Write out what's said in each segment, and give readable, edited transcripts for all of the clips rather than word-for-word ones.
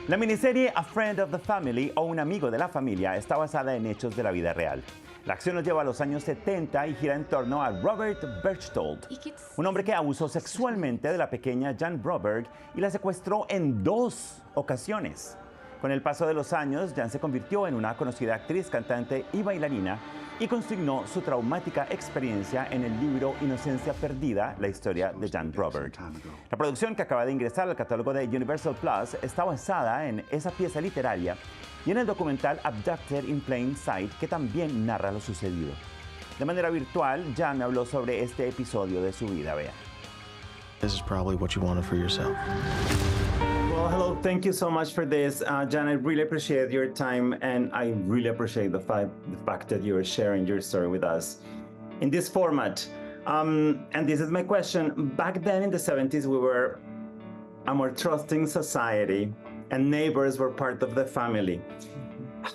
La miniserie A Friend of the Family o Un amigo de la familia está basada en hechos de la vida real. La acción nos lleva a los años 70 y gira en torno a Robert Berchtold, un hombre que abusó sexualmente de la pequeña Jan Broberg y la secuestró en 2 ocasiones. Con el paso de los años, Jan se convirtió en una conocida actriz, cantante y bailarina y consignó su traumática experiencia en el libro Inocencia Perdida, la historia de Jan Broberg. La producción, que acaba de ingresar al catálogo de Universal Plus, está basada en esa pieza literaria y en el documental Abducted in Plain Sight, que también narra lo sucedido. De manera virtual, Jan me habló sobre este episodio de su vida. Vean. This is probably what you wanted for yourself. Well, hello. Thank you so much for this. Jan, I really appreciate your time, and I really appreciate the fact that you are sharing your story with us in this format. And this is my question. Back then in the 70s, we were a more trusting society, and neighbors were part of the family.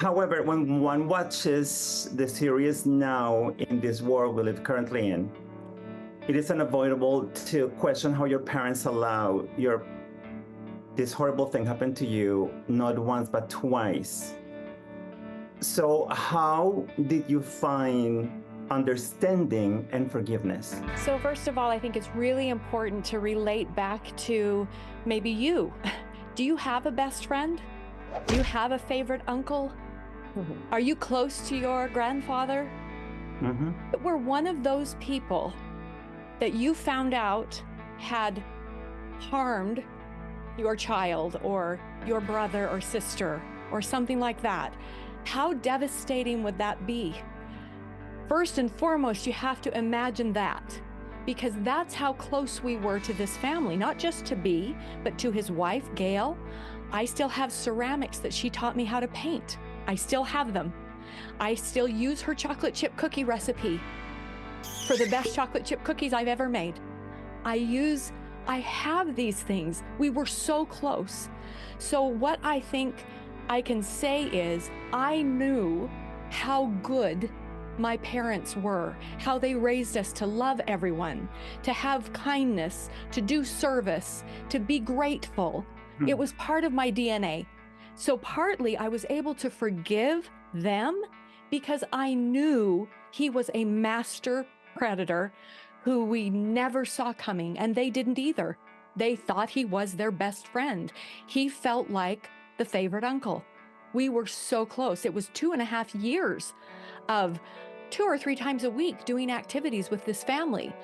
However, when one watches the series now in this world we live currently in, it is unavoidable to question how your parents allow this horrible thing happened to you not once but twice. So how did you find understanding and forgiveness? So first of all, I think it's really important to relate back to maybe you. Do you have a best friend? Do you have a favorite uncle? Are you close to your grandfather? We're one of those people that you found out had harmed your child or your brother or sister or something like that. How devastating would that be? First and foremost, you have to imagine that, because that's how close we were to this family, not just to B, but to his wife, Gail. I still have ceramics that she taught me how to paint. I still have them. I still use her chocolate chip cookie recipe for the best chocolate chip cookies I've ever made. I have these things. We were so close. So what I think I can say is I knew how good my parents were, how they raised us to love everyone, to have kindness, to do service, to be grateful. It was part of my DNA. So partly I was able to forgive them because I knew he was a master predator who we never saw coming, and they didn't either. They thought he was their best friend. He felt like the favorite uncle. We were so close. It was 2.5 years of 2 or 3 times a week doing activities with this family.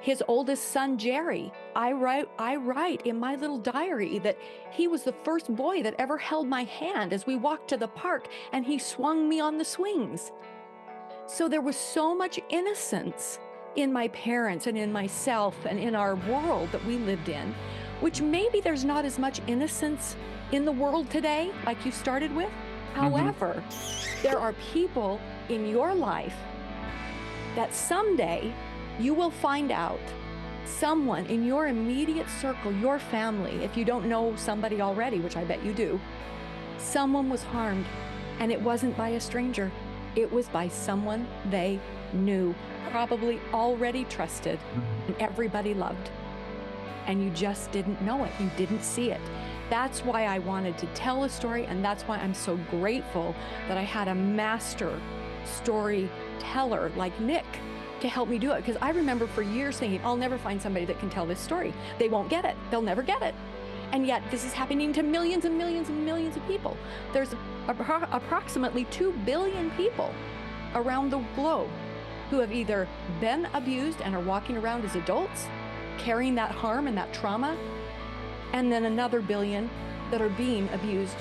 His oldest son, Jerry, I write in my little diary that he was the first boy that ever held my hand as we walked to the park, and he swung me on the swings. So there was so much innocence in my parents and in myself and in our world that we lived in, which maybe there's not as much innocence in the world today, like you started with. However, there are people in your life that someday you will find out someone in your immediate circle, your family, if you don't know somebody already, which I bet you do, someone was harmed, and it wasn't by a stranger. It was by someone they knew, probably already trusted, and everybody loved. And you just didn't know it. You didn't see it. That's why I wanted to tell a story, and that's why I'm so grateful that I had a master storyteller like Nick to help me do it. Because I remember for years thinking, I'll never find somebody that can tell this story. They won't get it. They'll never get it. And yet this is happening to millions and millions and millions of people. There's approximately 2 billion people around the globe who have either been abused and are walking around as adults, carrying that harm and that trauma, and then another billion that are being abused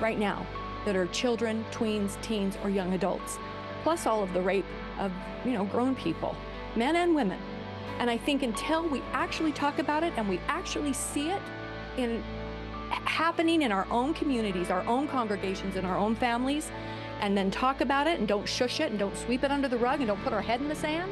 right now, that are children, tweens, teens, or young adults, plus all of the rape of, grown people, men and women. And I think until we actually talk about it and we actually see it happening in our own communities, our own congregations, and our own families, and then talk about it and don't shush it and don't sweep it under the rug and don't put our head in the sand,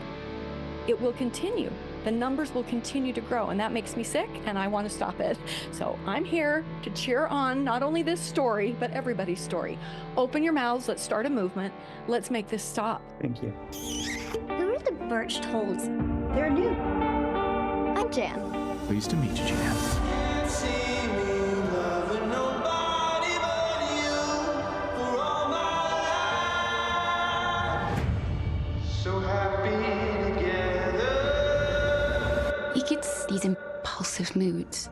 it will continue. The numbers will continue to grow, and that makes me sick, and I want to stop it. So I'm here to cheer on not only this story, but everybody's story. Open your mouths, let's start a movement. Let's make this stop. Thank you. Who are the Berchtolds? They're new. I'm Jan. Pleased to meet you, Jan. See me loving nobody He gets these impulsive moods.